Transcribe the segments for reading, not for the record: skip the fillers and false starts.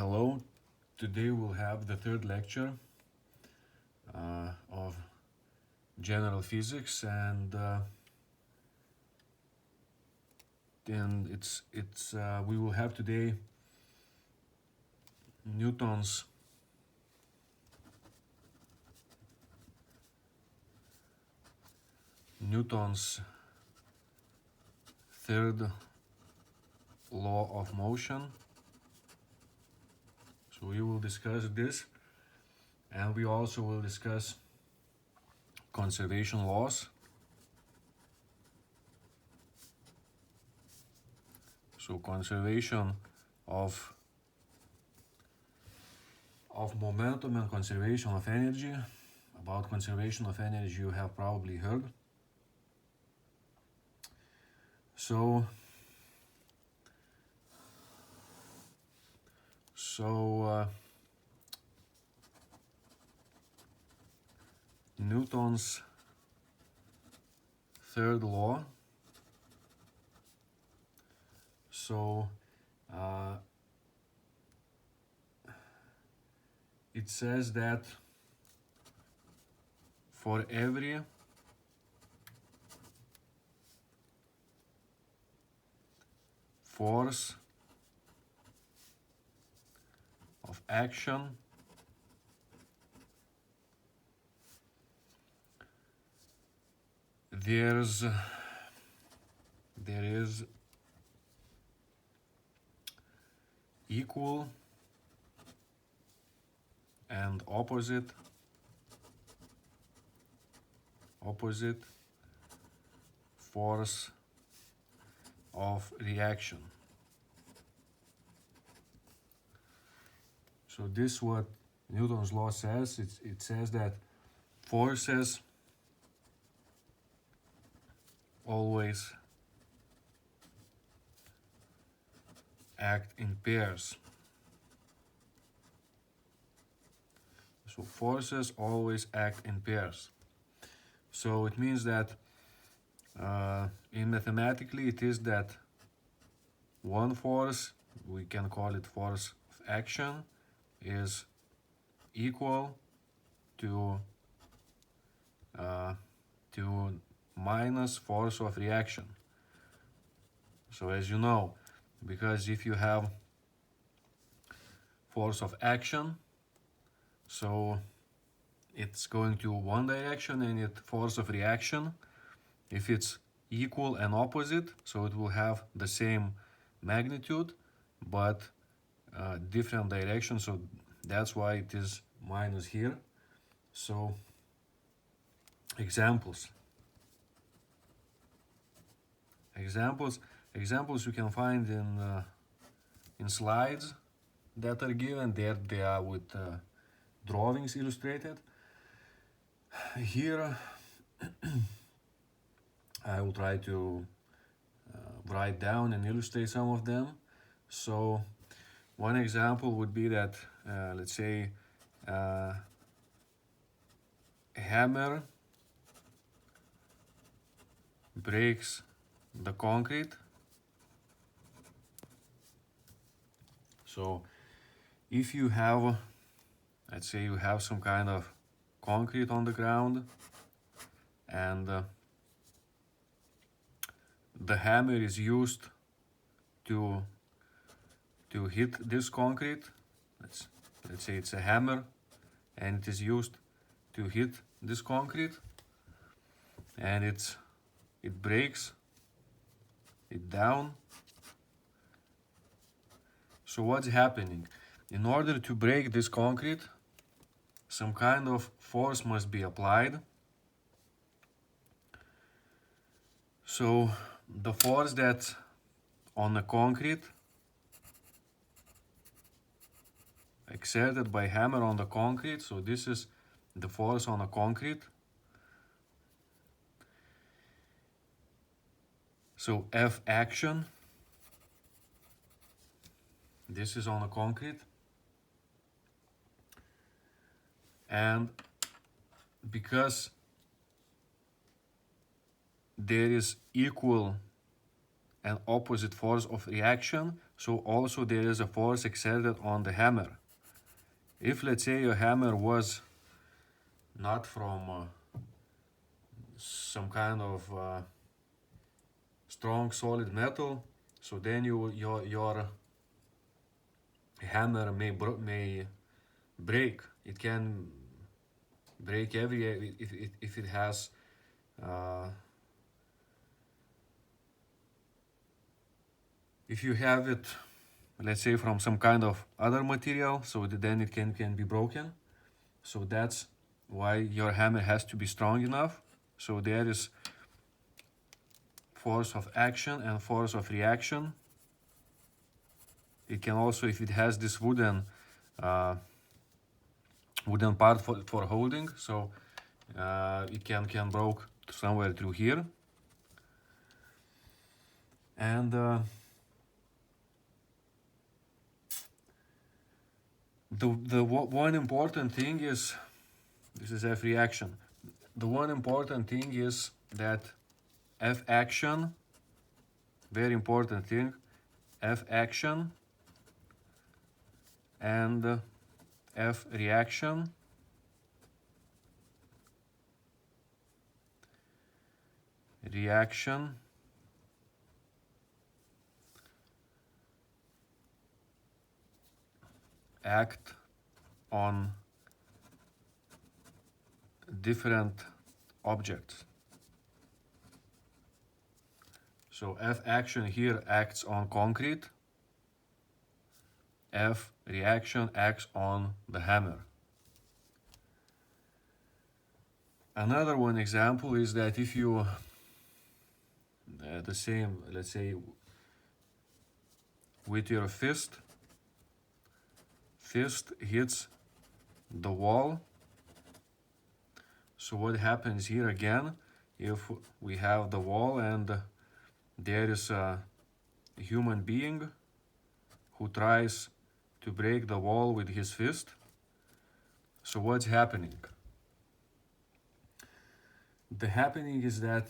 Hello, today we'll have the third lecture of general physics, and then we will have today Newton's third law of motion. So we will discuss this, and we also will discuss conservation laws. So conservation of momentum and conservation of energy. About conservation of energy you have probably heard. So Newton's third law. So it says that for every force of action there is equal and opposite force of reaction. So this is what Newton's law says. It says that forces always act in pairs. So forces always act in pairs. So it means that in mathematically it is that one force, we can call it force of action, is equal to minus force of reaction. So as you know, because if you have force of action, so it's going to one direction, and it force of reaction, if it's equal and opposite, so it will have the same magnitude but different direction, so that's why it is minus here. So examples you can find in slides that are given. There they are with drawings illustrated. Here I will try to write down and illustrate some of them. So one example would be that let's say a hammer breaks the concrete. So if you have, let's say you have some kind of concrete on the ground, and the hammer is used to hit this concrete. Let's say it's a hammer, and it is used to hit this concrete, and it breaks it down. So what's happening? In order to break this concrete, some kind of force must be applied. So the force that's on the concrete exerted by hammer on the concrete, so this is the force on the concrete. So F action, this is on the concrete, and because there is equal and opposite force of reaction, so also there is a force exerted on the hammer. If, let's say, your hammer was not from some kind of strong solid metal, so then your hammer may break. It can break if it has if you have it, let's say, from some kind of other material, so then it can be broken. So that's why your hammer has to be strong enough. So there is force of action and force of reaction. It can also, if it has this wooden part for holding, so it can broke somewhere through here. And the one important thing is, this is F reaction. The one important thing is that F action, very important thing, F action and F reaction act on different objects. So F action here acts on concrete, F reaction acts on the hammer. Another one example is that if you the same, let's say, with your fist hits the wall. So what happens here again, if we have the wall and there is a human being who tries to break the wall with his fist, so what's happening? The happening is that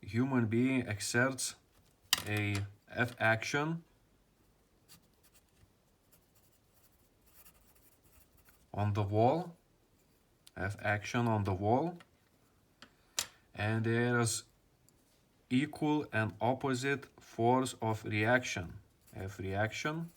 human being exerts a F action on the wall, F action on the wall, and there is equal and opposite force of reaction, F reaction,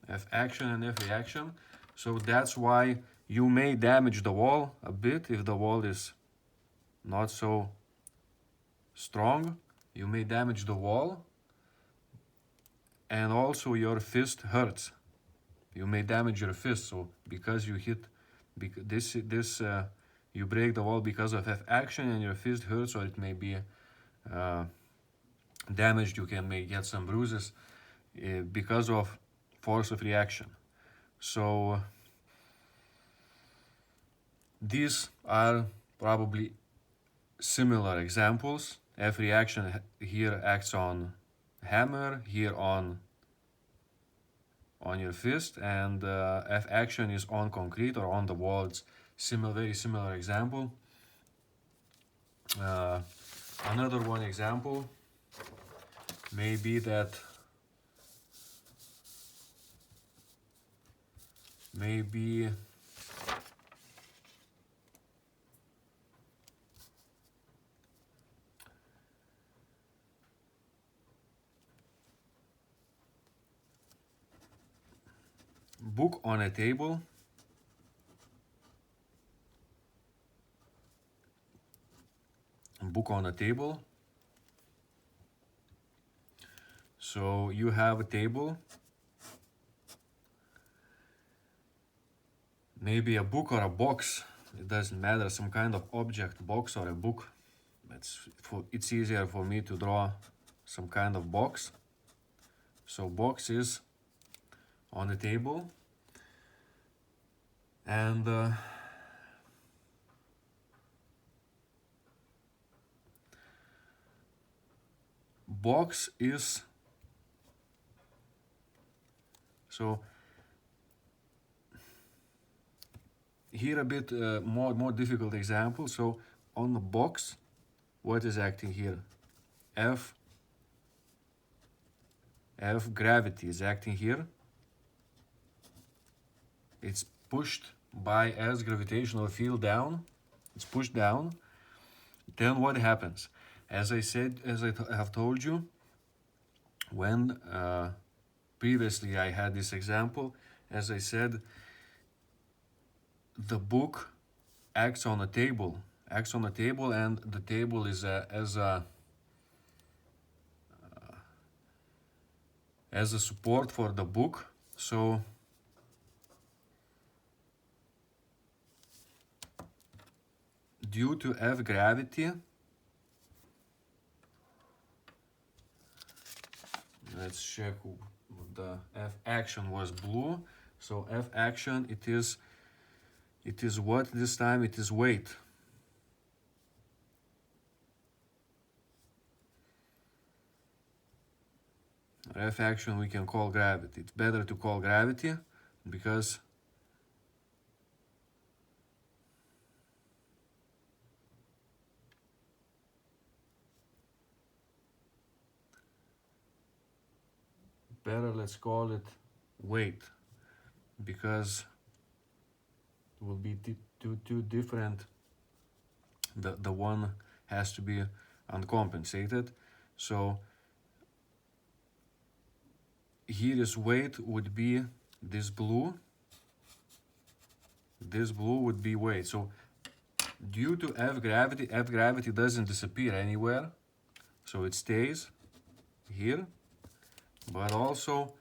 F action and F reaction. So that's why you may damage the wall a bit if the wall is not so strong. You may damage the wall, and also your fist hurts. You may damage your fist. So because you hit you break the wall because of F action, and your fist hurts, or it may be damaged. You may get some bruises because of force of reaction. So these are probably similar examples. F reaction here acts on hammer, here on your fist, and F action is on concrete or on the wall. It's very similar example. Another one example may be that book on a table, so you have a table, maybe a book or a box, it doesn't matter, some kind of object, box or a book. It's easier for me to draw some kind of box. So box is on the table, and box is, so here a bit more difficult example. So on the box, what is acting here? F gravity is acting here. It's pushed by S gravitational field down. It's pushed down. Then what happens? As I said, as I have told you, when previously I had this example, as I said, the book acts on a table, and the table is as a support for the book. So due to F gravity, let's check, the F action was blue. So F action, it is what this time? It is weight. F action we can call gravity. It's better to call gravity because let's call it weight, because it will be too different. The one has to be uncompensated. So here is weight would be this blue. This blue would be weight. So due to F gravity doesn't disappear anywhere. So it stays here. But also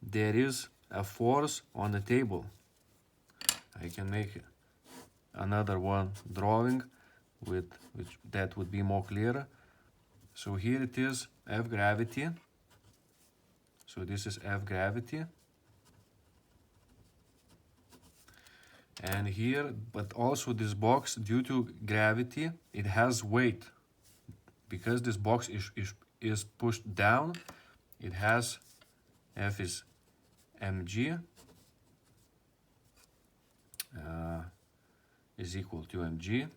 there is a force on the table. I can make another one drawing with which that would be more clear. So here it is F gravity. So this is F gravity. And here, but also this box, due to gravity, it has weight. Because this box is pushed down, it has, F is mg, is equal to mg.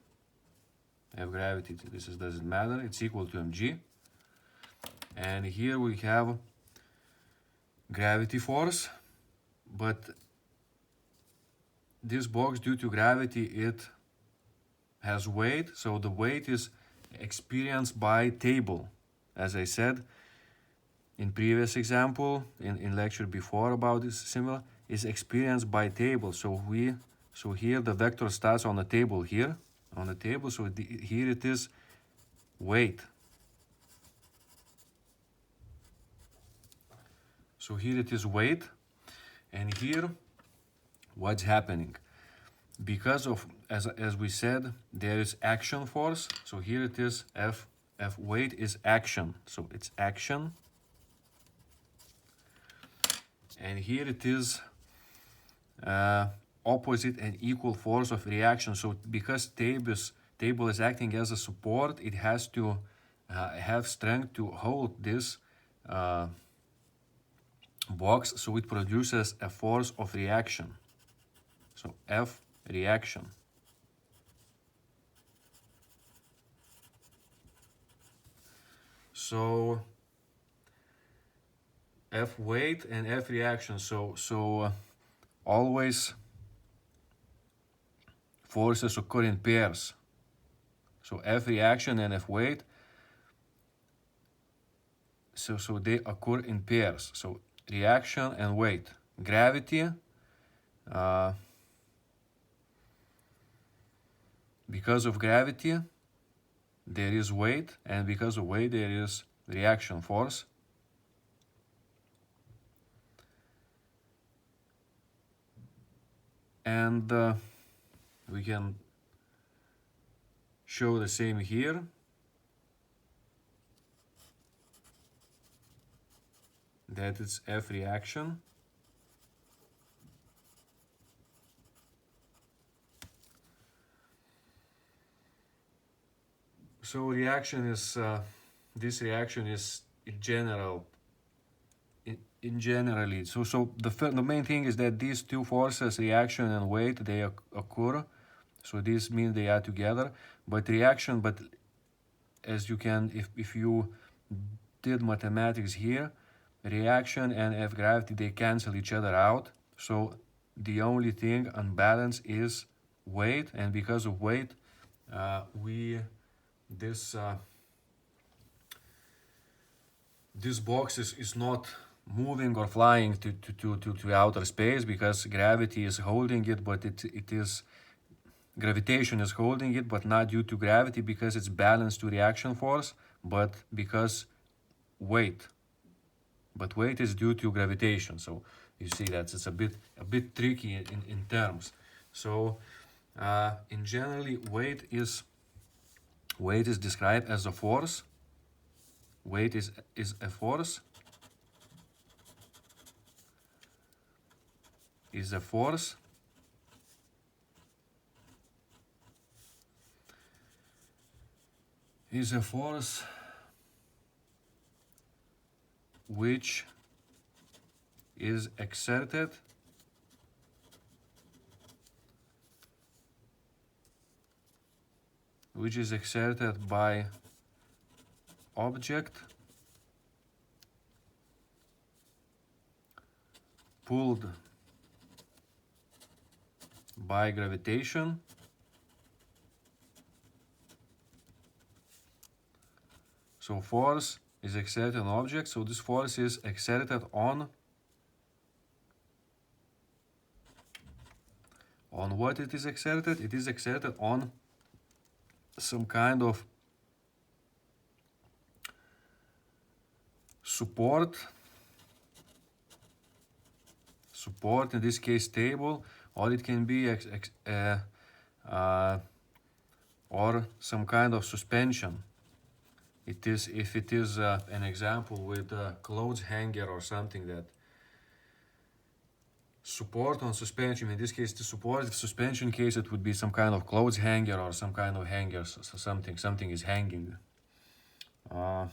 F gravity, doesn't matter, it's equal to mg. And here we have gravity force, but this box, due to gravity, it has weight, so the weight is experienced by table. As I said in previous example, in lecture before about this similar, is experienced by table. So here the vector starts on the table here, so here it is weight. So here it is weight, and here what's happening? Because of, as we said, there is action force. So here it is F weight is action. So it's action. And here it is opposite and equal force of reaction. So because table is acting as a support, it has to have strength to hold this box, so it produces a force of reaction. So F reaction. So F weight and F reaction. So always forces occur in pairs. So F reaction and F weight. So they occur in pairs. So reaction and weight. Gravity. Because of gravity, there is weight, and because of weight, there is reaction force. And we can show the same here. That is F reaction. So reaction is, this reaction is in general, in generally. So the main thing is that these two forces, reaction and weight, they occur. So this means they are together. But reaction, but as you can, if you did mathematics here, reaction and F gravity, they cancel each other out. So the only thing unbalanced is weight, and because of weight, this box is not moving or flying to outer space because gravity is holding it, but it is gravitation is holding it, but not due to gravity because it's balanced to reaction force, but because weight. But weight is due to gravitation. So you see that it's a bit tricky in terms. So in generally, weight is described as a force. Weight is a force. Is a force which is exerted by object pulled by gravitation so force is exerted on object, so this force is exerted on what it is exerted? It is exerted on some kind of support, in this case table, or it can be or some kind of suspension. It is, if it is an example with a clothes hanger or something, that support on suspension. In this case, the support, if suspension case, it would be some kind of clothes hanger or some kind of hanger, so something is hanging. So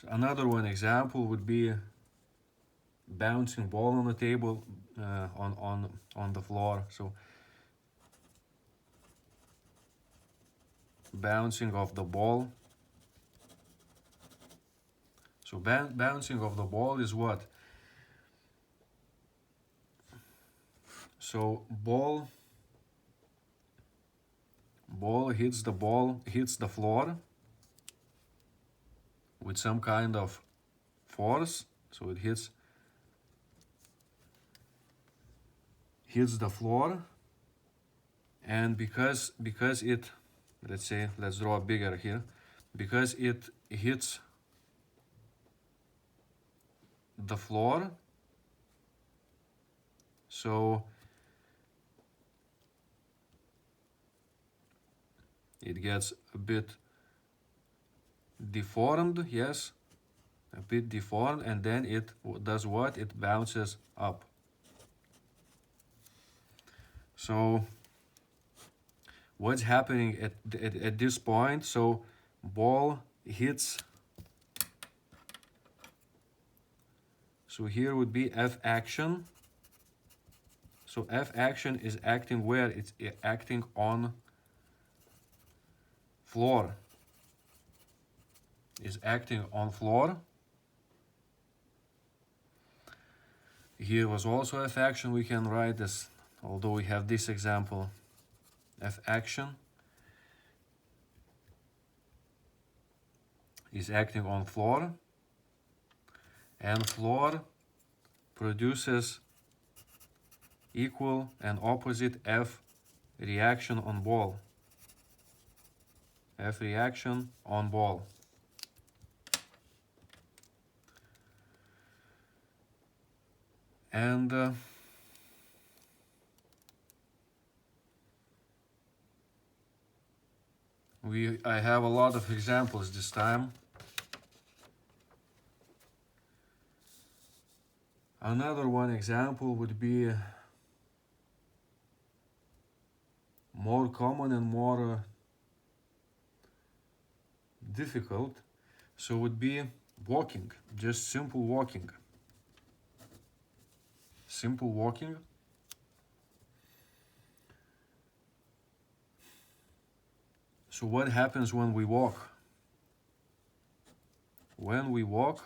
another one example would be bouncing ball on the table, on the floor. So bouncing of the ball. So bouncing of the ball is what? So ball hits the floor with some kind of force. So it hits the floor, and because it, let's draw bigger here, because it hits the floor, so it gets a bit deformed, yes, a bit deformed, and then it does what? It bounces up. So what's happening at this point? So ball hits, so here would be F action. So F action is acting where? It's acting on floor. Is acting on floor. Here was also F action. We can write this, although we have this example, F action is acting on floor, and floor produces equal and opposite F reaction on ball. F reaction on ball. And I have a lot of examples this time. Another one example would be more common and more difficult, so it would be walking, just simple walking. Simple walking. So what happens when we walk? When we walk,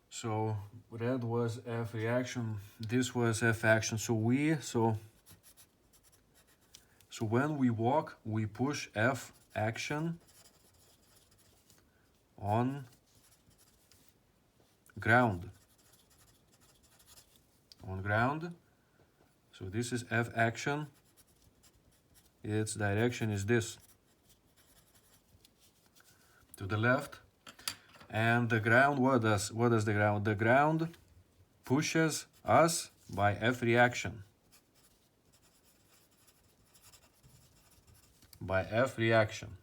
so red was F reaction, this was F action. So when we walk, we push F action on ground. So this is F action. Its direction is this, to the left. And the ground, what does the ground? The ground pushes us by F reaction. By F reaction.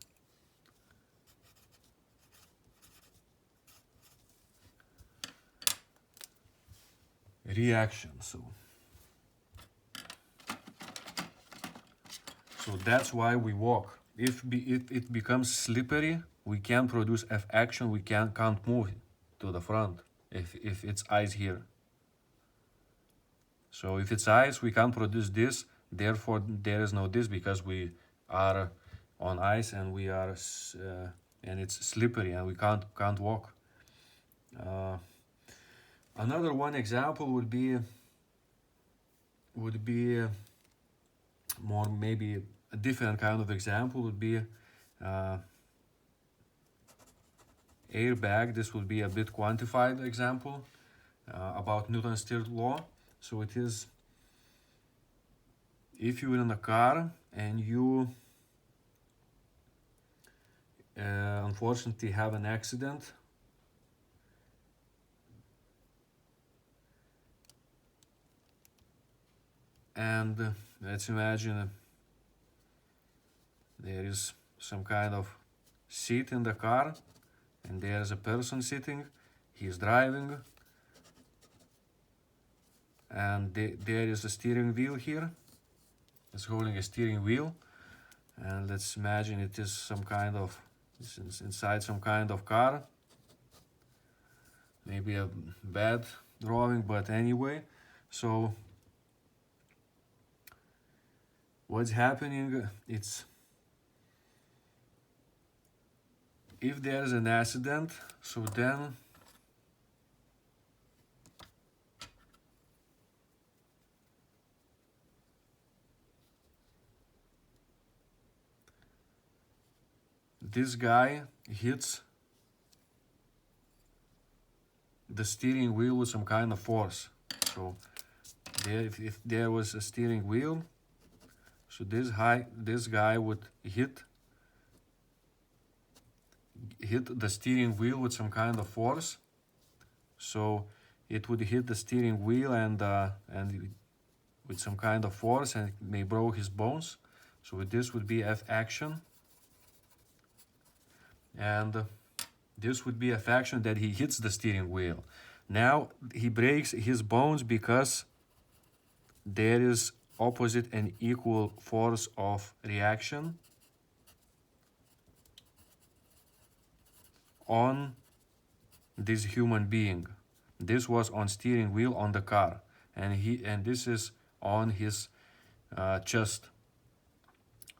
So that's why we walk. If it becomes slippery, we can't produce F action, we can't move to the front if it's ice here. So if it's ice, we can't produce this, therefore there is no this, because we are on ice and we are and it's slippery and we can't walk. Another one example would be more, maybe a different kind of example would be airbag. This would be a bit quantified example about Newton's third law. So it is, if you're in a car and you unfortunately have an accident, and let's imagine there is some kind of seat in the car and there's a person sitting, he's driving, and there is a steering wheel here. It's holding a steering wheel, and let's imagine it is some kind of, it's inside some kind of car. Maybe a bad drawing, but anyway. So what's happening, it's, if there's an accident, so then this guy hits the steering wheel with some kind of force. So there, if there was a steering wheel, so this guy would hit the steering wheel with some kind of force. So it would hit the steering wheel and with some kind of force, and it may break his bones. So this would be F action, and this would be F action that he hits the steering wheel. Now he breaks his bones because there is opposite and equal force of reaction on this human being. This was on steering wheel on the car, and this is on his chest.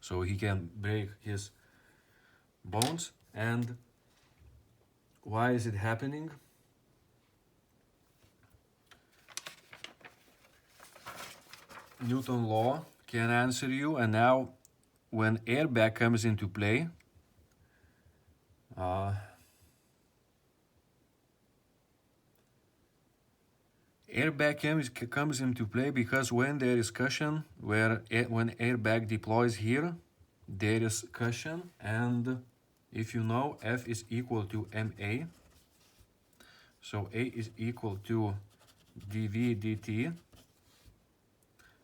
So he can break his bones. And why is it happening? Newton law can answer you. And now when airbag comes into play, airbag comes into play because when there is cushion, when airbag deploys here, there is cushion, and if you know, F is equal to ma, so A is equal to dv dt.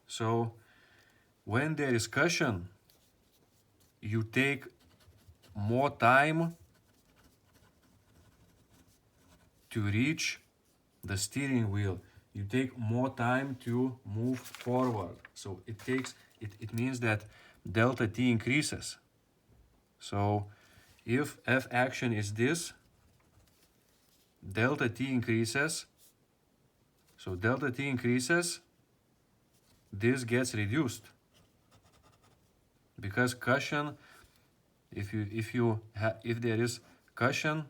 So when there is cushion, you take more time to reach the steering wheel, you take more time to move forward. So it means that delta t increases. So if F action is this, delta t increases. So delta t increases, this gets reduced. Because cushion, if there is cushion,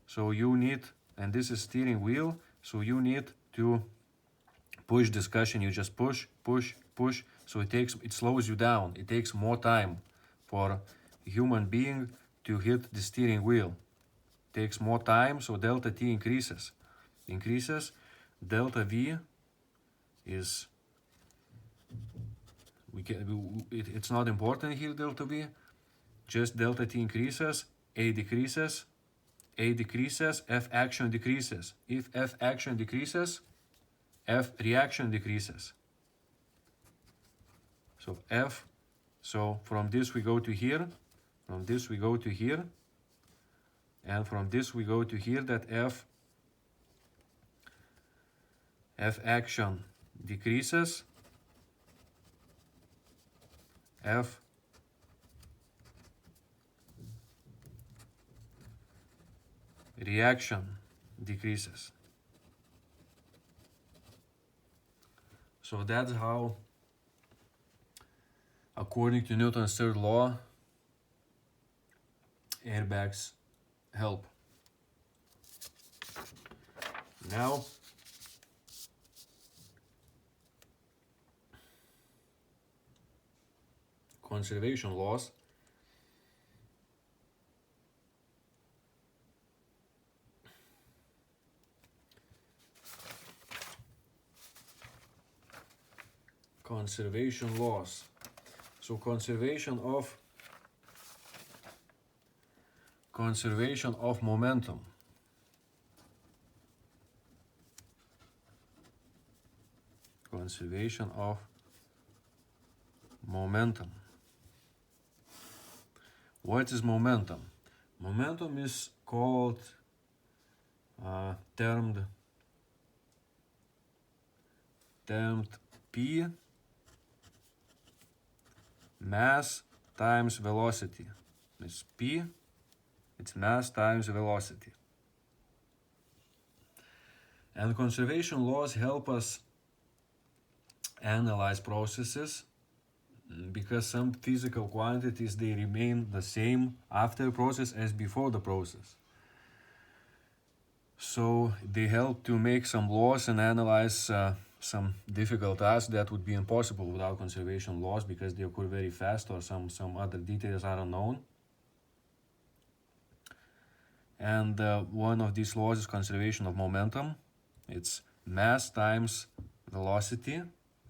so you need, and this is steering wheel, so you need to push this cushion. You just push, push, push. So it slows you down. It takes more time for a human being to hit the steering wheel. It takes more time, so delta t increases. Delta v is, it's not important here, delta v. Just delta t increases, A decreases, F action decreases. If F action decreases, F reaction decreases. So so from this we go to here, from this we go to here, and from this we go to here, that F action decreases, F reaction decreases. So that's how, according to Newton's third law, airbags help. Now, conservation laws. Conservation laws. So conservation of momentum. Conservation of momentum. What is momentum? Momentum is called, termed P, mass times velocity. It's P, it's mass times velocity. And conservation laws help us analyze processes, because some physical quantities, they remain the same after the process as before the process. So they help to make some laws and analyze some difficult tasks that would be impossible without conservation laws, because they occur very fast, or some other details are unknown. And one of these laws is conservation of momentum. It's mass times velocity.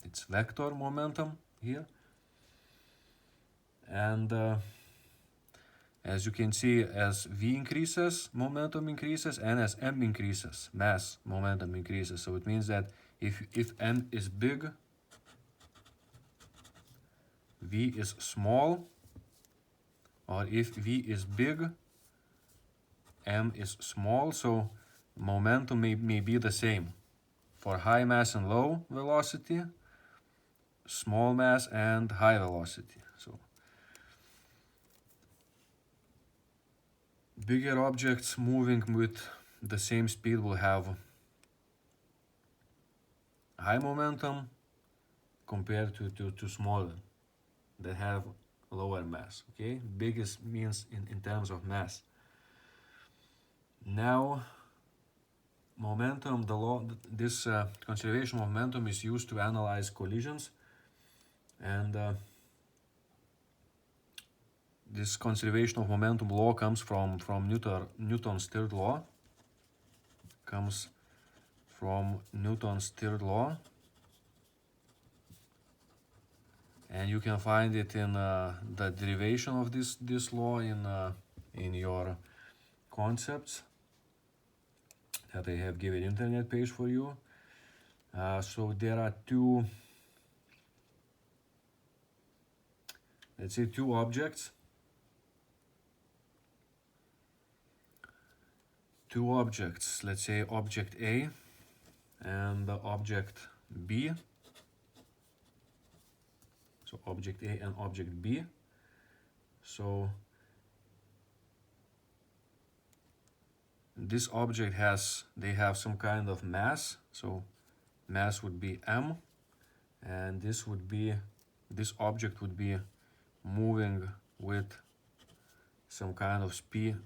It's vector momentum here. And as you can see, as v increases, momentum increases, and as m increases, mass momentum increases. So it means that if m is big, v is small, or if v is big, m is small. So momentum may be the same for high mass and low velocity, small mass and high velocity. So bigger objects moving with the same speed will have high momentum compared to smaller that have lower mass. Okay, biggest means in terms of mass. Now, momentum, this conservation of momentum is used to analyze collisions, and this conservation of momentum law comes from Newton's third law. Comes from Newton's third law, and you can find it in the derivation of this law in your concepts that I have given internet page for you. So there are two objects. two objects, let's say object A and the object B. So object A and object B. So this object they have some kind of mass. So mass would be m, and this object would be moving with some kind of speed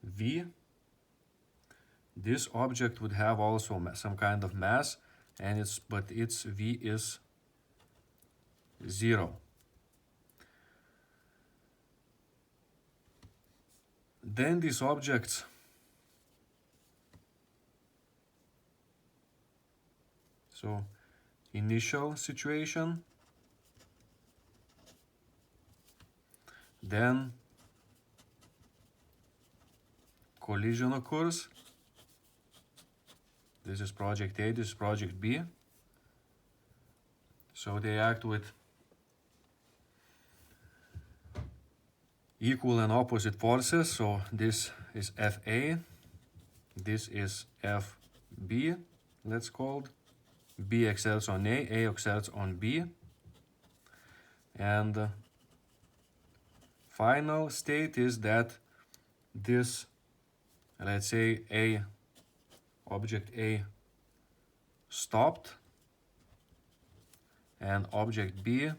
v. This object would have also some kind of mass, and its v is 0. Then these objects so initial situation, then collision occurs. This is project A, this is project B. So they act with equal and opposite forces. So this is FA, this is FB, let's call it. B exerts on A exerts on B. And final state is that this, let's say object A stopped, and object B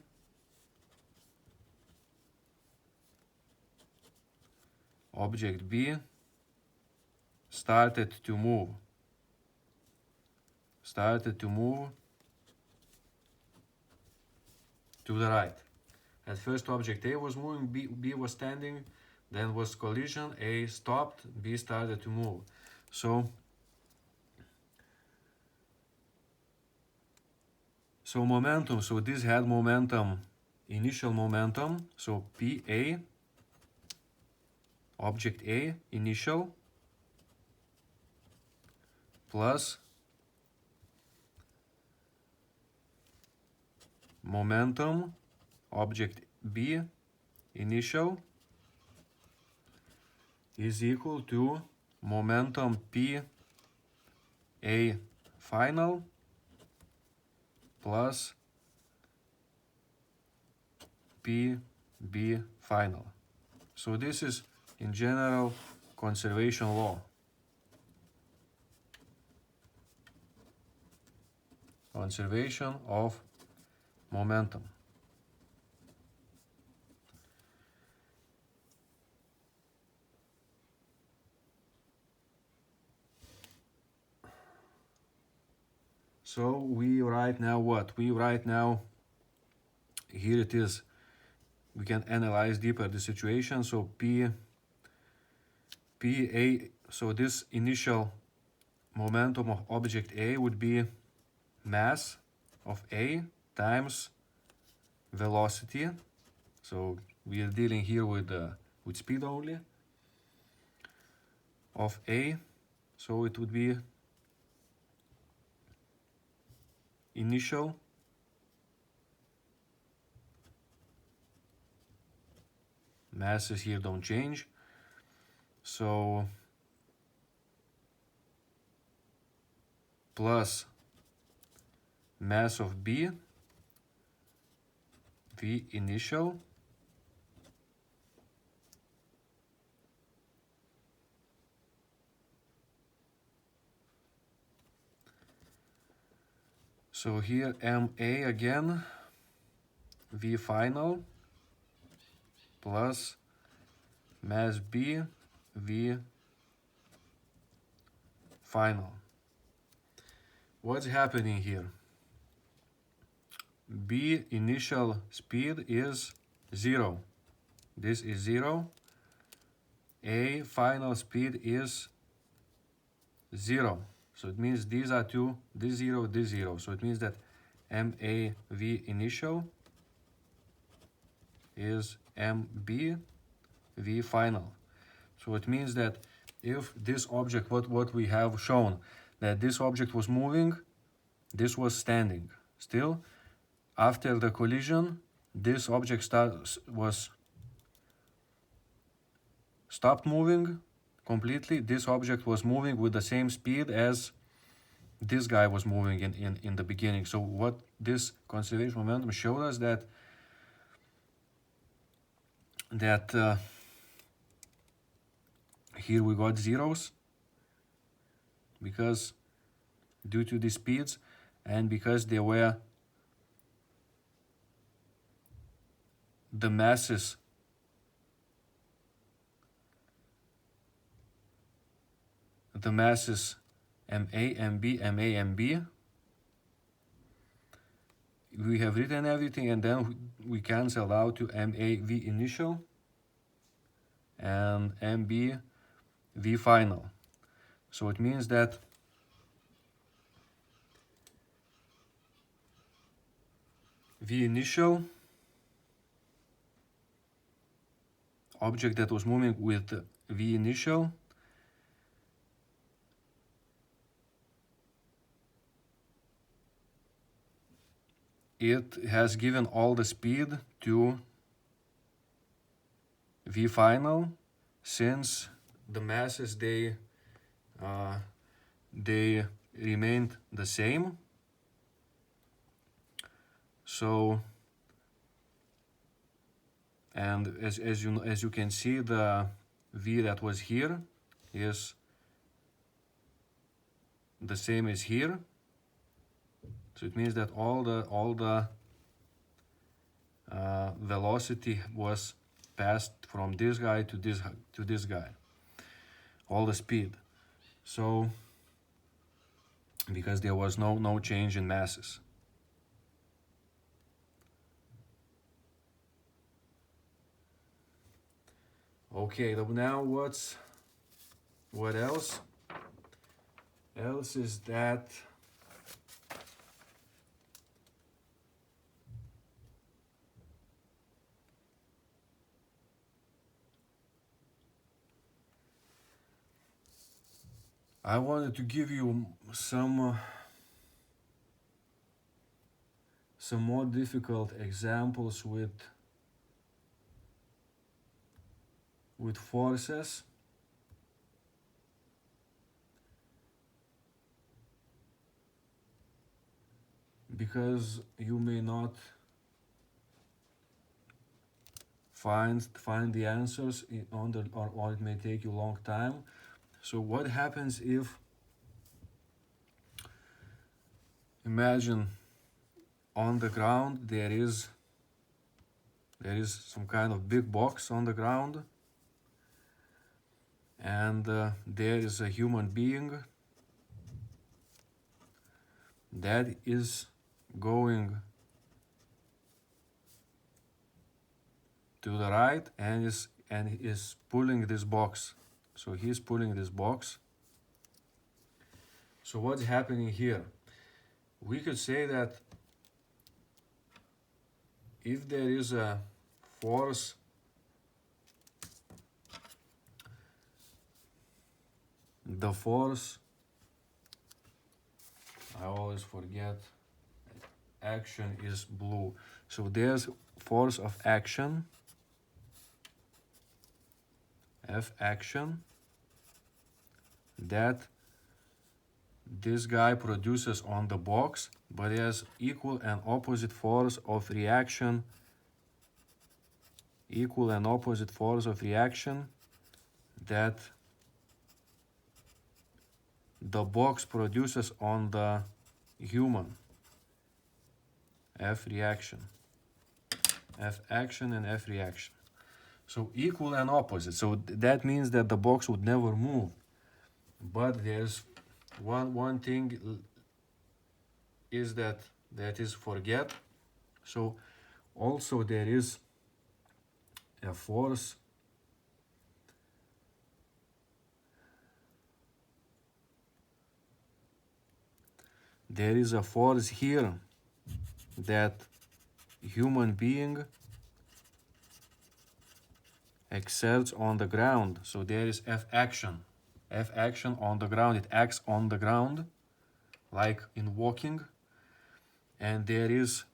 started to move to the right. At first object A was moving, B was standing, then was collision, A stopped, B started to move. So momentum, so this had momentum, initial momentum, so PA, object A, initial, plus momentum, object B, initial, is equal to momentum P A final plus P B final. So this is in general conservation law. Conservation of momentum. So we write now what? We write now, here it is, we can analyze deeper the situation. So PA, so this initial momentum of object A would be mass of A times velocity. So we are dealing here with speed only of A. So it would be initial masses here don't change. So plus mass of B, V initial, so here MA again, V final, plus mass B, V final. What's happening here? B initial speed is 0. This is 0. A final speed is 0. So it means these are two, this 0, this 0. So it means that MAV initial is MB V final. So it means that if this object, what we have shown, that this object was moving, this was standing. Still, after the collision, this object stopped moving, completely, this object was moving with the same speed as this guy was moving in the beginning. So what this conservation momentum showed us that here we got zeros because due to the speeds and because they were the masses MA, MB, MA, MB. We have written everything and then we cancel out to MAV initial and MB V final. So it means that V initial, object that was moving with V initial, it has given all the speed to V final, since the masses they remained the same. So, and as you can see, the V that was here is the same as here. So it means that all the velocity was passed from this guy to this guy, all the speed. So because there was no change in masses. Okay, now what else? Else is that I wanted to give you some more difficult examples with forces. Because you may not find the answers or it may take you a long time. So what happens if, imagine on the ground there is some kind of big box on the ground, and there is a human being that is going to the right and is pulling this box. So he's pulling this box. So what's happening here? We could say that if there is a force the force, I always forget, action is blue. So there's force of action, F action, that this guy produces on the box, but there's equal and opposite force of reaction, that the box produces on the human, F reaction, F action and F reaction. So equal and opposite. So that means that the box would never move. But there's one thing is that is forget. So also there is a force here that human being exerts on the ground. So there is F action on the ground. It acts on the ground like in walking, and there is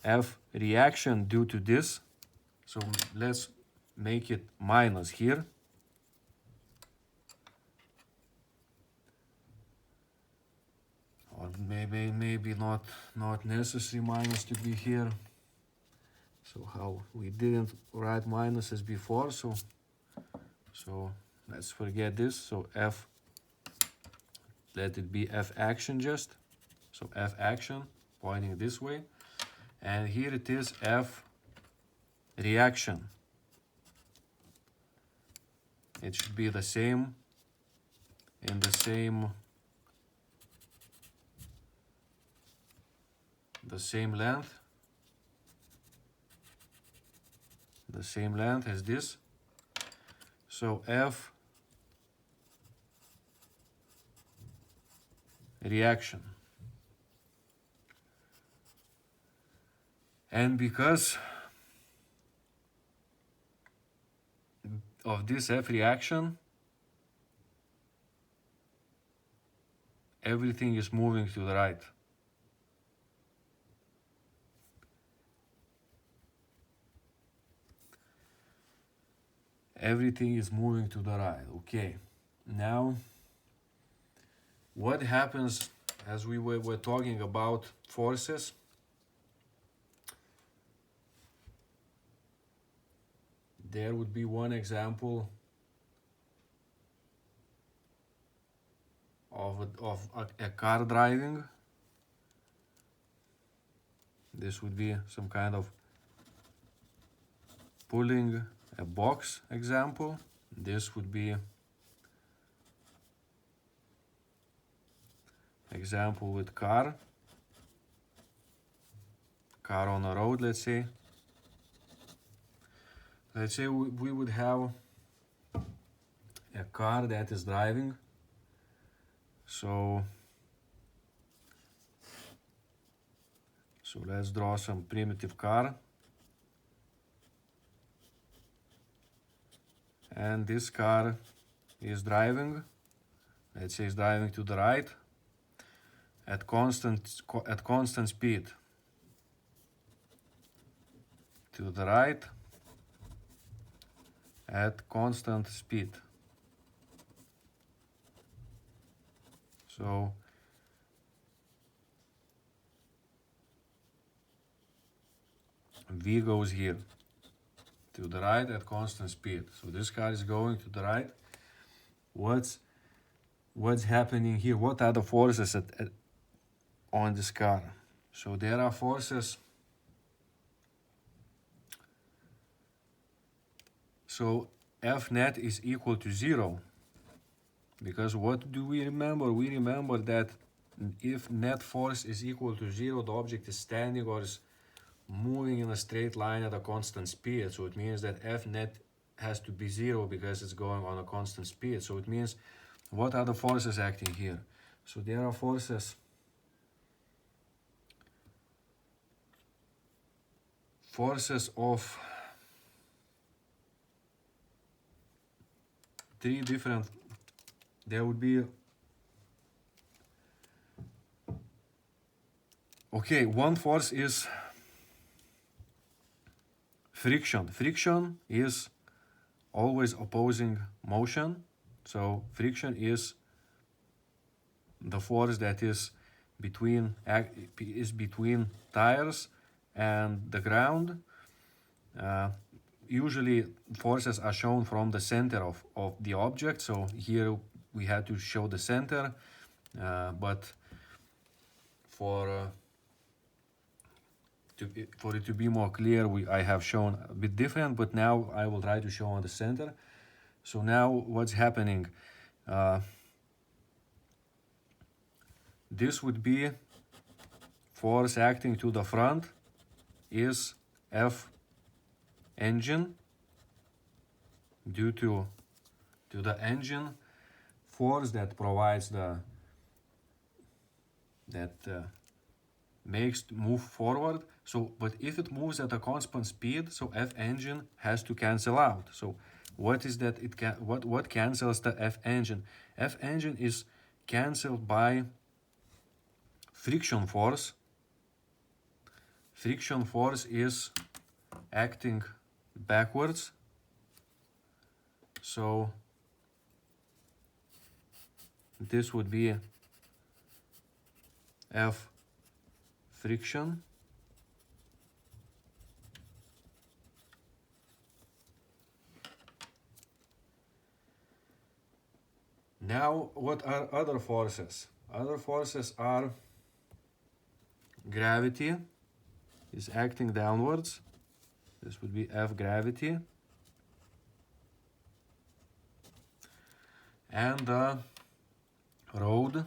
F reaction due to this. So let's make it minus here. Or maybe not necessary minus to be here. So how we didn't write minuses before, so let's forget this. So F, let it be F action just. So F action pointing this way. And here it is F reaction. It should be the same in the same length. The same length as this. So F reaction. And because of this F reaction, everything is moving to the right. Everything is moving to the right. Okay. Now, what happens as we were talking about forces? There would be one example of a car driving. This would be some kind of pulling a box example. This would be example with car on a road, let's say. Let's say we would have a car that is driving. So let's draw some primitive car. And this car is driving. Let's say it's driving to the right at constant speed. To the right at constant speed. So V goes here, to the right at constant speed. So this car is going to the right. What's happening here? What are the forces on this car? So there are forces. So F net is equal to 0. Because what do we remember? We remember that if net force is equal to 0, the object is standing or is moving in a straight line at a constant speed. So it means that F net has to be 0 because it's going on a constant speed. So it means, what are the forces acting here? So there are forces of 3 different. There would be, okay, one force is friction. Friction is always opposing motion. So friction is the force that is between tires and the ground. Usually forces are shown from the center of the object. So here we had to show the center, but for it to be more clear, I have shown a bit different, but now I will try to show on the center. So now what's happening? This would be force acting to the front is F engine, due to the engine force that provides makes move forward. So but if it moves at a constant speed, so F engine has to cancel out. So what is that? What cancels the F engine? F engine is cancelled by friction force. Friction force is acting backwards. So this would be F friction Now, what are other forces? Other forces are gravity is acting downwards. This would be F gravity. And the road.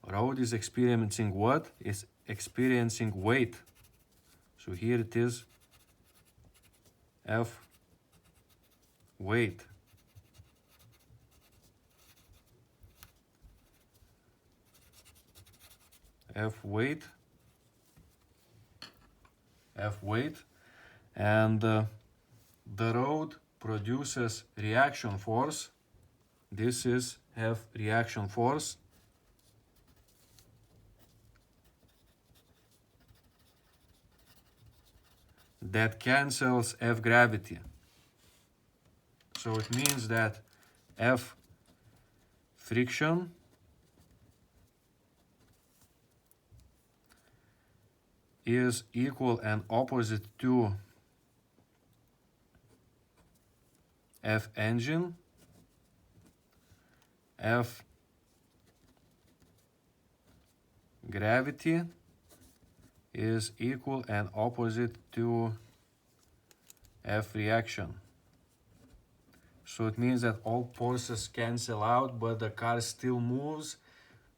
Road is experiencing what? It's experiencing weight. So here it is F weight. F weight. F weight. And the road produces reaction force. This is F reaction force. That cancels F gravity. So it means that F friction is equal and opposite to F engine. F gravity is equal and opposite to F reaction. So it means that all forces cancel out, but the car still moves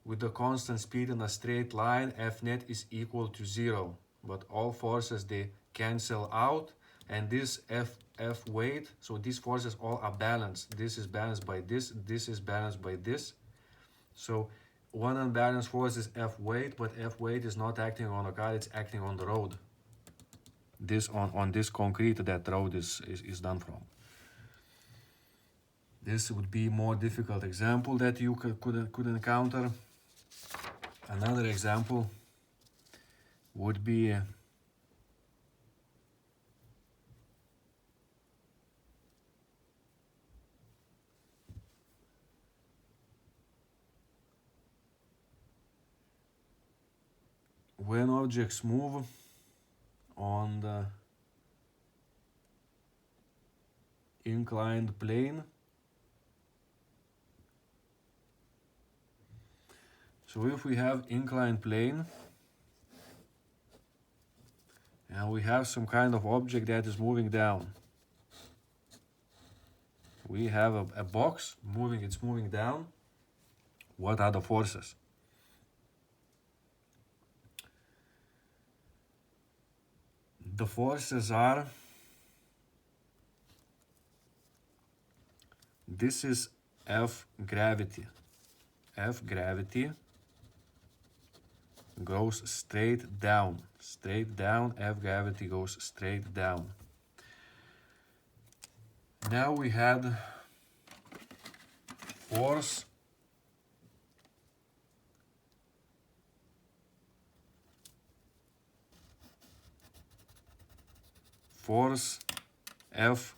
with a constant speed in a straight line. F net is equal to 0. But all forces, they cancel out, and this F weight, so these forces all are balanced. This is balanced by this is balanced by this. So one unbalanced force is F weight, but F weight is not acting on the car, it's acting on the road. This on this concrete that road is done from. This would be more difficult example that you could encounter. Another example would be when objects move on the inclined plane. So if we have inclined plane and we have some kind of object that is moving down, we have a box moving, it's moving down. What are the forces? The forces are, this is F gravity. F gravity goes straight down. Straight down, F gravity goes straight down. Now we had force F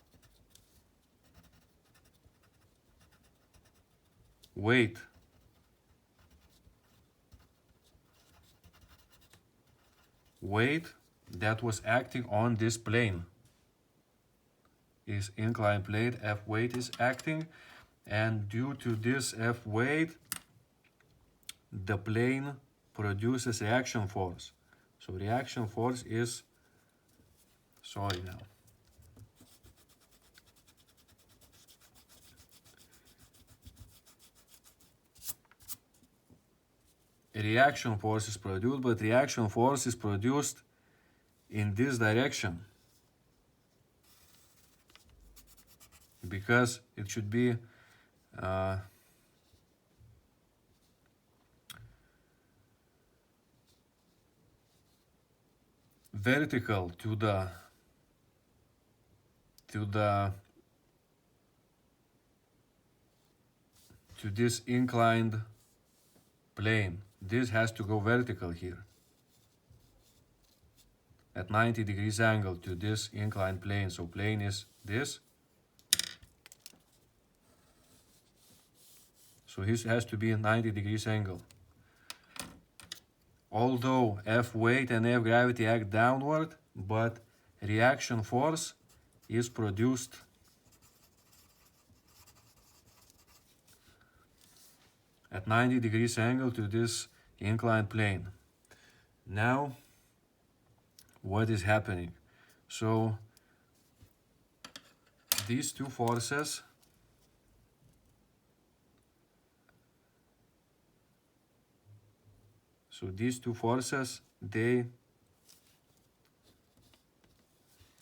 weight. Weight that was acting on this plane is inclined plane. F weight is acting, and due to this F weight, the plane produces reaction force. So reaction force is, sorry now. A reaction force is produced, but reaction force is produced in this direction, because it should be vertical to this inclined plane. This has to go vertical here at 90 degrees angle to this inclined plane. So plane is this. So this has to be a 90 degrees angle. Although F weight and F gravity act downward, but reaction force is produced at 90 degrees angle to this inclined plane. Now, what is happening? So these two forces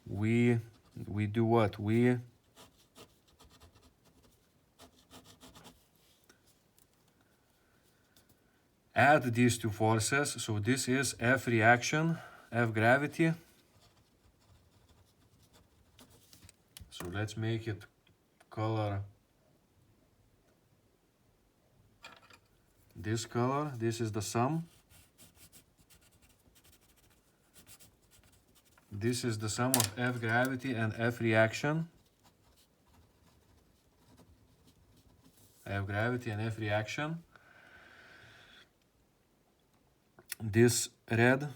we do what? We add these two forces. So this is F reaction, F gravity. So let's make it color this color. This is the sum. This is the sum of F gravity and F reaction. F gravity and F reaction. This red,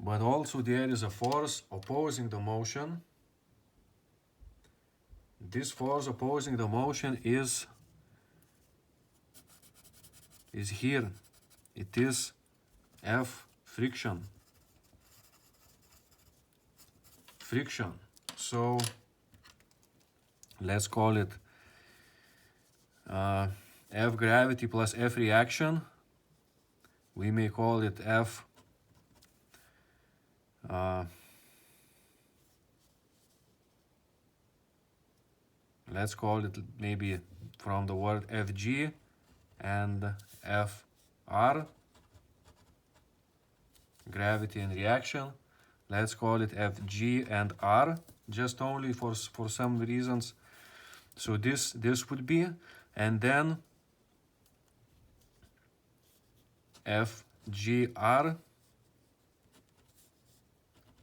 but also there is a force opposing the motion. This force opposing the motion is here. It is F friction. So let's call it F gravity plus F reaction. We may call it F let's call it maybe from the word Fg and Fr, gravity and reaction. Let's call it Fg and R, just only for some reasons. So this would be, and then Fgr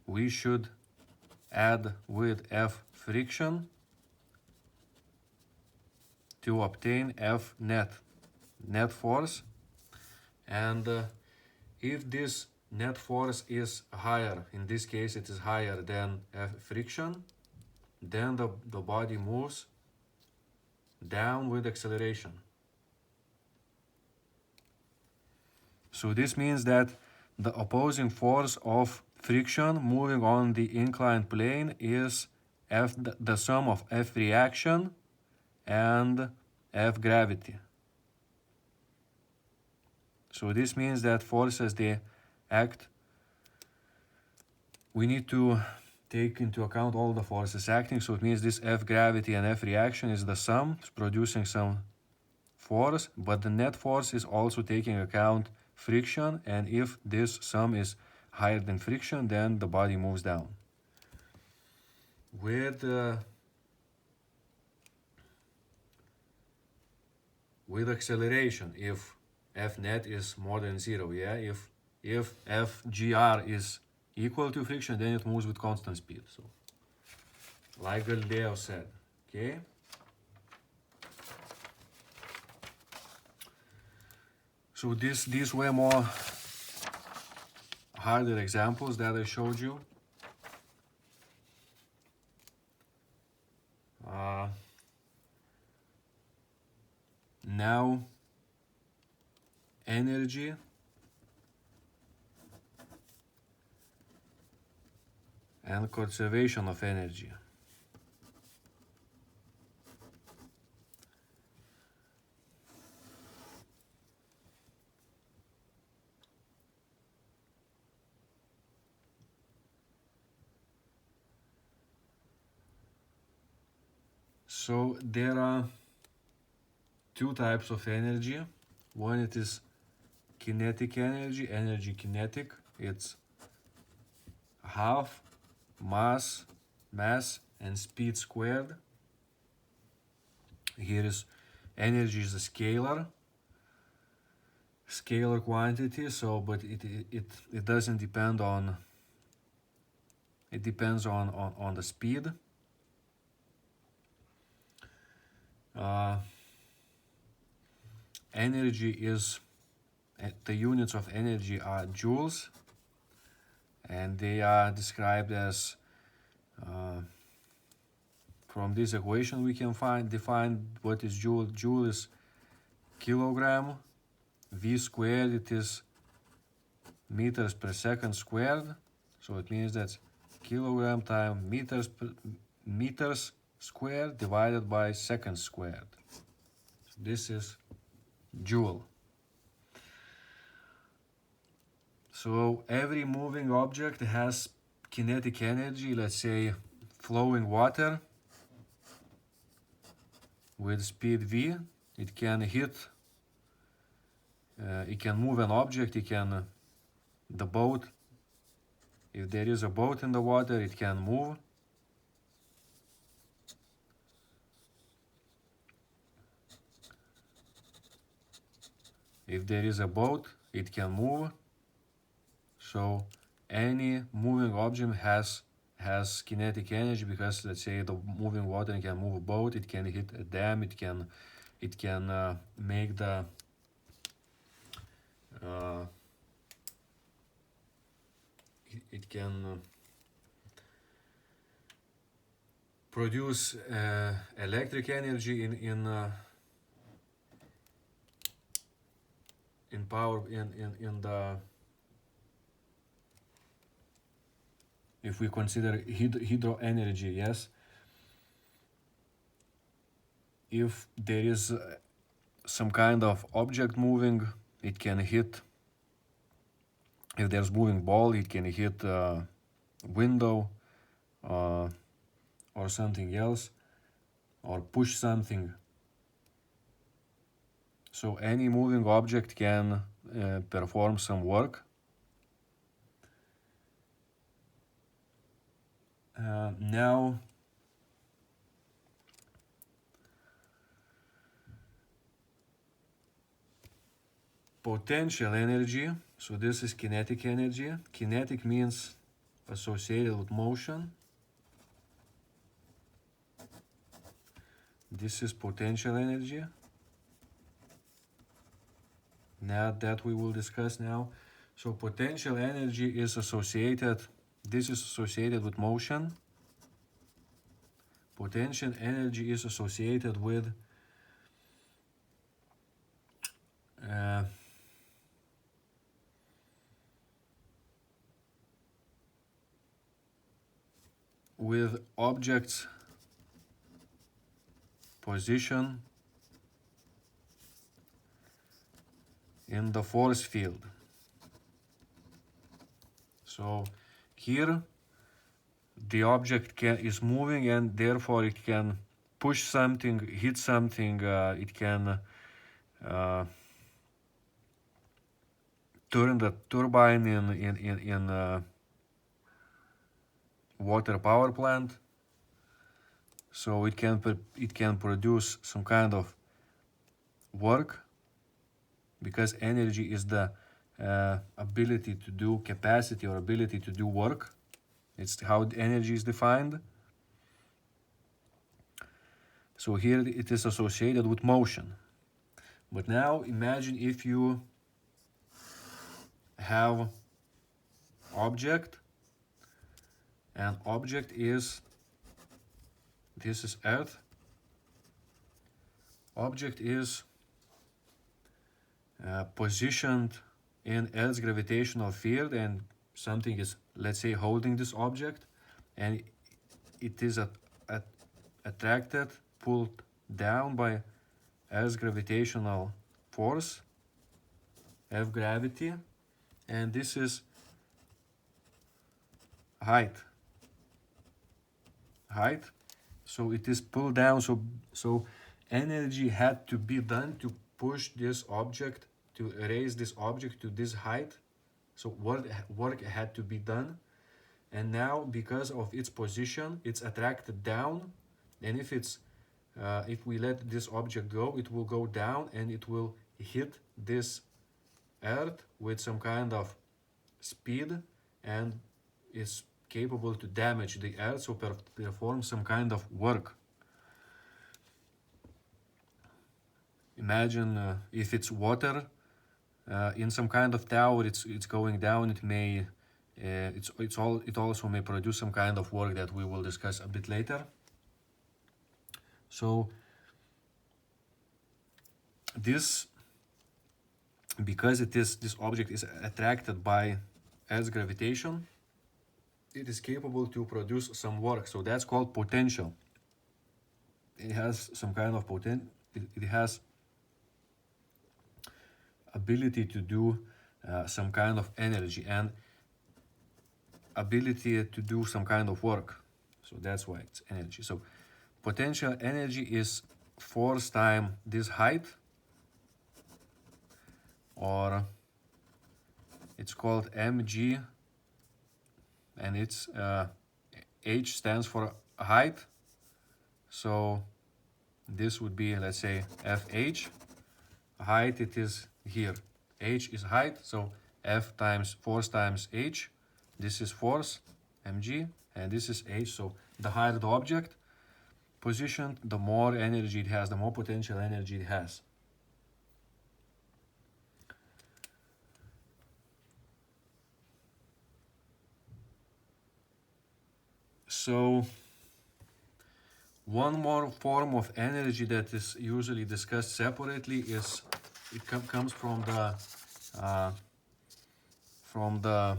we should add with F friction to obtain F net force. And if this net force is higher, in this case it is higher than F friction, then the body moves down with acceleration. So this means that the opposing force of friction moving on the inclined plane is the sum of F reaction and F gravity. So this means that forces, they act, we need to take into account all the forces acting. So it means this F gravity and F reaction is the sum, it's producing some force, but the net force is also taking account friction, and if this sum is higher than friction, then the body moves down. With acceleration, if F net is more than 0, yeah, if Fgr is equal to friction, then it moves with constant speed. So, like Galileo said, okay. So these were more harder examples that I showed you. Now, energy and conservation of energy. So there are two types of energy. One, it is kinetic energy, energy kinetic. It's half mass and speed squared. Here is energy is a scalar quantity, so but it doesn't depend on, it depends on the speed. energy is, the units of energy are joules, and they are described as, from this equation we can define what is joule. Joule is kilogram, V squared, it is meters per second squared, so it means that's kilogram times meters squared divided by seconds squared. So this is joule. So every moving object has kinetic energy. Let's say flowing water with speed v, it can hit, it can move an object, it can, the boat, if there is a boat in the water, it can move. If there is a boat, it can move. So any moving object has kinetic energy, because let's say the moving water can move a boat, it can hit a dam, it can make the it can produce electric energy in power in the, if we consider hydro energy, yes. If there is some kind of object moving, it can hit, if there's moving ball, it can hit window or something else, or push something. So any moving object can perform some work. Now potential energy, so this is kinetic energy. Kinetic means associated with motion. This is potential energy. Now that we will discuss now. So potential energy is associated, this is associated with motion. Potential energy is associated with objects' position in the force field. So here the object is moving, and therefore it can push something, hit something, it can turn the turbine in water power plant. So it can produce some kind of work, because energy is the ability to do, capacity or ability to do work. It's how energy is defined. So here it is associated with motion. But now imagine if you have object, and object is, this is Earth. Object is positioned in Earth's gravitational field, and something is, let's say, holding this object, and it is attracted, pulled down by Earth's gravitational force, F gravity, and this is height. So it is pulled down, so energy had to be done to push this object, to raise this object to this height. So work had to be done, and now because of its position, it's attracted down, and if we let this object go, it will go down, and it will hit this Earth with some kind of speed, and is capable to damage the Earth, so perform some kind of work. Imagine if it's water in some kind of tower, it's going down. It may it also may produce some kind of work that we will discuss a bit later. So this, because this object is attracted by Earth's gravitation, it is capable to produce some work. So that's called potential. It has some kind of it has ability to do some kind of energy and ability to do some kind of work. So that's why it's energy. So potential energy is force times this height, or it's called mg, and it's h stands for height. So this would be, let's say, fh. Height, it is here, h is height, so f times force times h. This is force, mg, and this is h. So the higher the object positioned, the more energy it has, the more potential energy it has. So one more form of energy that is usually discussed separately is it comes from the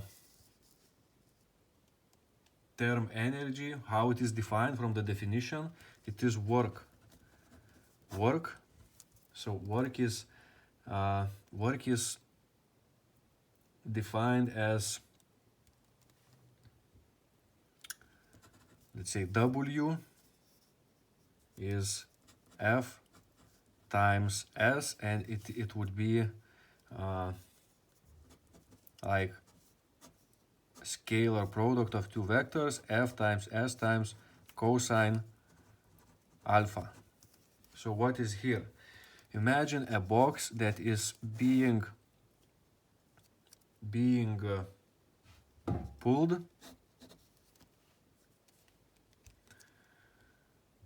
term energy. How it is defined from the definition, it is work. So work is defined as, let's say, W is F times S, and it would be like scalar product of two vectors, F times S times cosine alpha. So what is here? Imagine a box that is being pulled.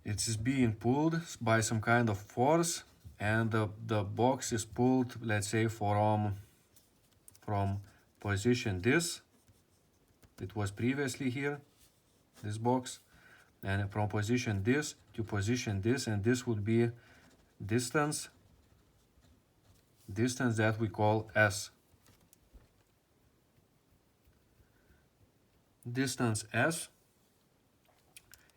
It is being pulled by some kind of force, and the box is pulled, let's say, from position this. It was previously here, this box, and from position this to position this, and this would be distance that we call S. Distance S.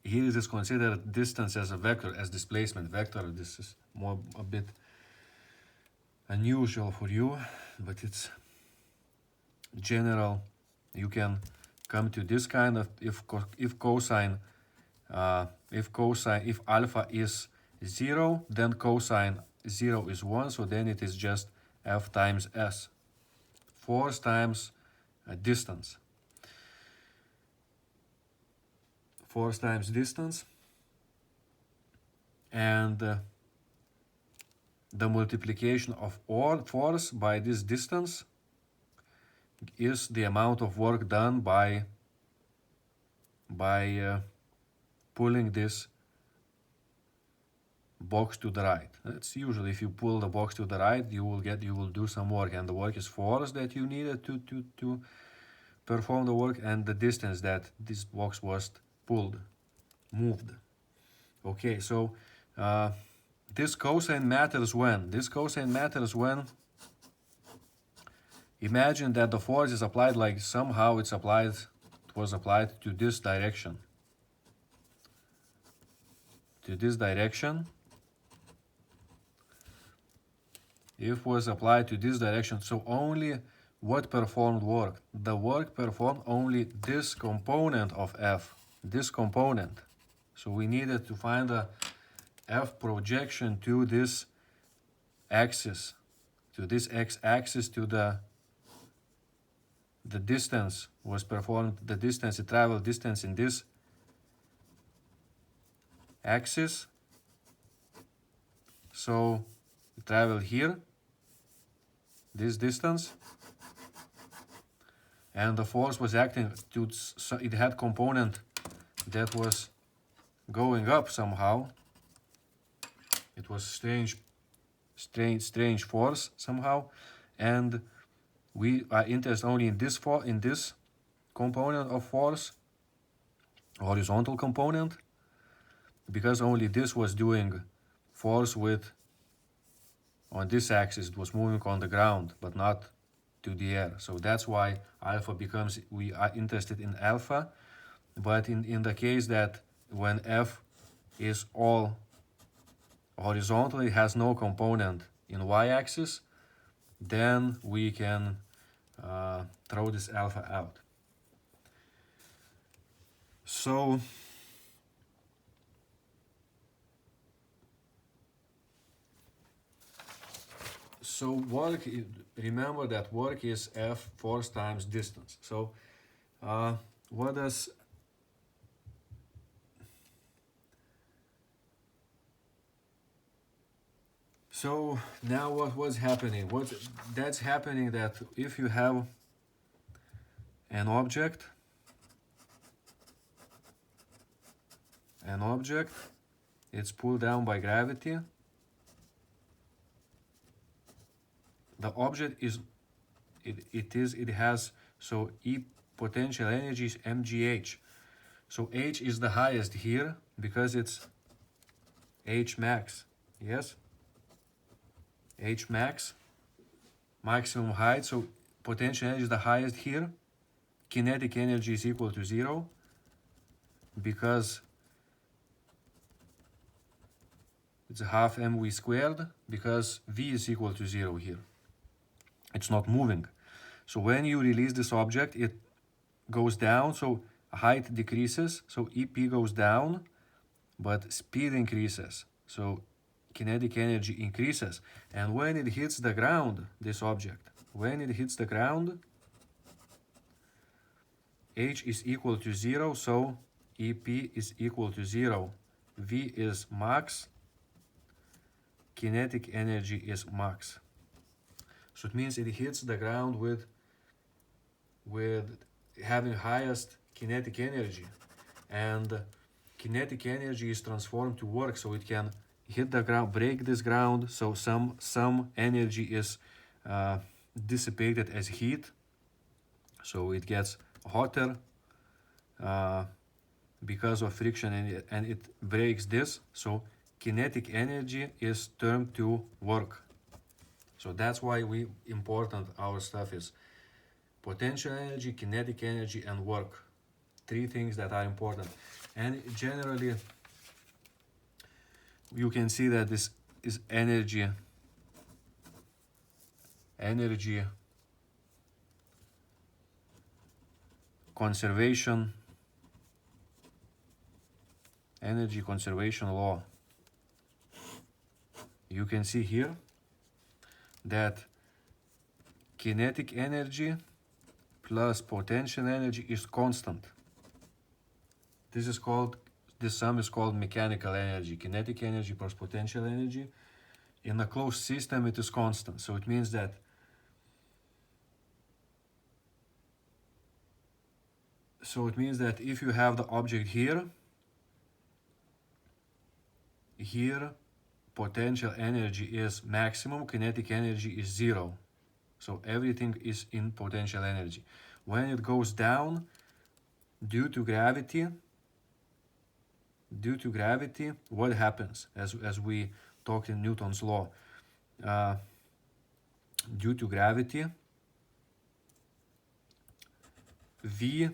Here it is considered distance as a vector, as displacement vector. This is a bit unusual for you, but it's general. You can come to this kind of, if alpha is 0, then cosine 0 is 1, so then it is just F times S. Force times distance. Force times distance, and the multiplication of all force by this distance is the amount of work done by pulling this box to the right. That's usually, if you pull the box to the right, you will do some work, and the work is force that you needed to perform the work, and the distance that this box was moved. Okay, so this cosine matters when? This cosine matters when, imagine that the force is applied, like somehow it was applied to this direction. If was applied to this direction, so only what performed work? The work performed only this component of F, this component. So we needed to find a F projection to this axis, to this x-axis, to the distance was performed, the distance, it traveled distance in this axis. So it traveled here, this distance, and the force was acting to, so it had component that was going up somehow. It was strange strange force somehow, and we are interested only in this component of force, horizontal component, because only this was doing force with on this axis. It was moving on the ground, but not to the air. So that's why alpha becomes, we are interested in alpha. But in the case that when F is all horizontal, it has no component in y-axis, then we can throw this alpha out. So work, remember that work is F force times distance. So what does so now what's happening? That's happening that if you have an object, it's pulled down by gravity. The object is, it has, so E potential energy is mgh. So h is the highest here because it's h max. Yes, h max, maximum height. So potential energy is the highest here. Kinetic energy is equal to 0 because it's half mv squared, because v is equal to 0 here. It's not moving. So when you release this object, it goes down, so height decreases, so EP goes down, but speed increases, so kinetic energy increases. And when it hits the ground, this object, when it hits the ground, H is equal to 0, so EP is equal to 0. V is max, kinetic energy is max. So it means it hits the ground with having highest kinetic energy, and kinetic energy is transformed to work, so it can hit the ground, break this ground, so some energy is dissipated as heat, so it gets hotter because of friction, and it breaks this, so kinetic energy is turned to work. So that's why important our stuff is potential energy, kinetic energy, and work. 3 things that are important. And generally, you can see that this is energy conservation law. You can see here that kinetic energy plus potential energy is constant. This sum is called mechanical energy. Kinetic energy plus potential energy. In a closed system, it is constant. So it means that if you have the object here, potential energy is maximum, kinetic energy is 0. So everything is in potential energy. When it goes down, due to gravity, what happens? As we talked in Newton's law, due to gravity, V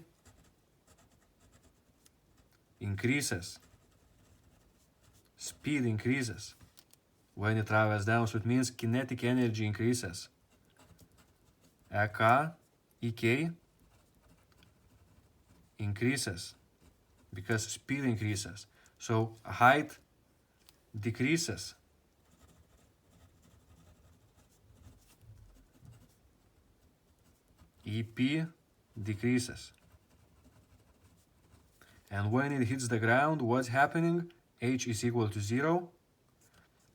increases, speed increases when it travels down, so it means kinetic energy increases. EK increases because speed increases. So height decreases. EP decreases. And when it hits the ground, what's happening? H is equal to 0.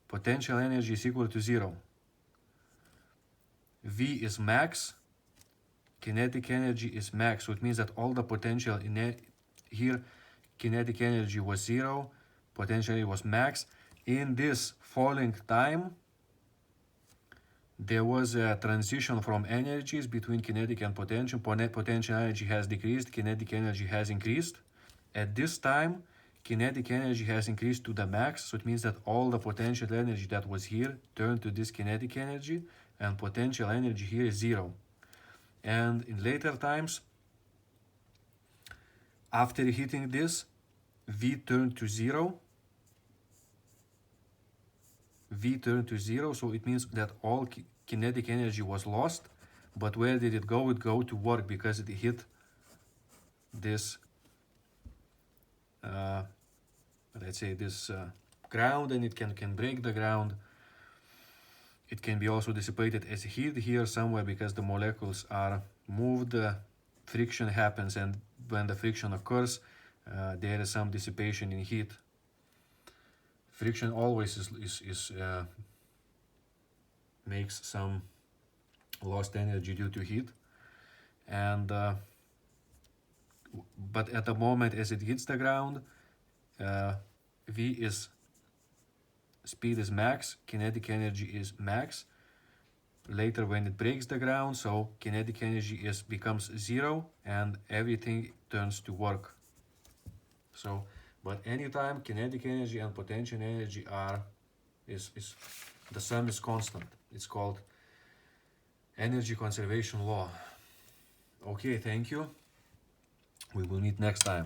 Potential energy is equal to 0. V is max. Kinetic energy is max. So it means that all the potential in here, kinetic energy was 0. Potential energy was max. In this falling time, there was a transition from energies between kinetic and potential. Potential energy has decreased, kinetic energy has increased. At this time, kinetic energy has increased to the max, so it means that all the potential energy that was here turned to this kinetic energy, and potential energy here is 0. And in later times, after hitting this, V turned to 0. V turned to 0, so it means that all kinetic energy was lost. But where did it go? It go to work because it hit this, let's say this ground, and it can break the ground. It can be also dissipated as heat here somewhere because the molecules are moved, friction happens, and when the friction occurs, there is some dissipation in heat. Friction always makes some lost energy due to heat, and but at the moment as it hits the ground, V is speed is max, kinetic energy is max. Later when it breaks the ground, so kinetic energy becomes 0 and everything turns to work. So, but anytime kinetic energy and potential energy the sum is constant. It's called energy conservation law. Okay, thank you. We will meet next time.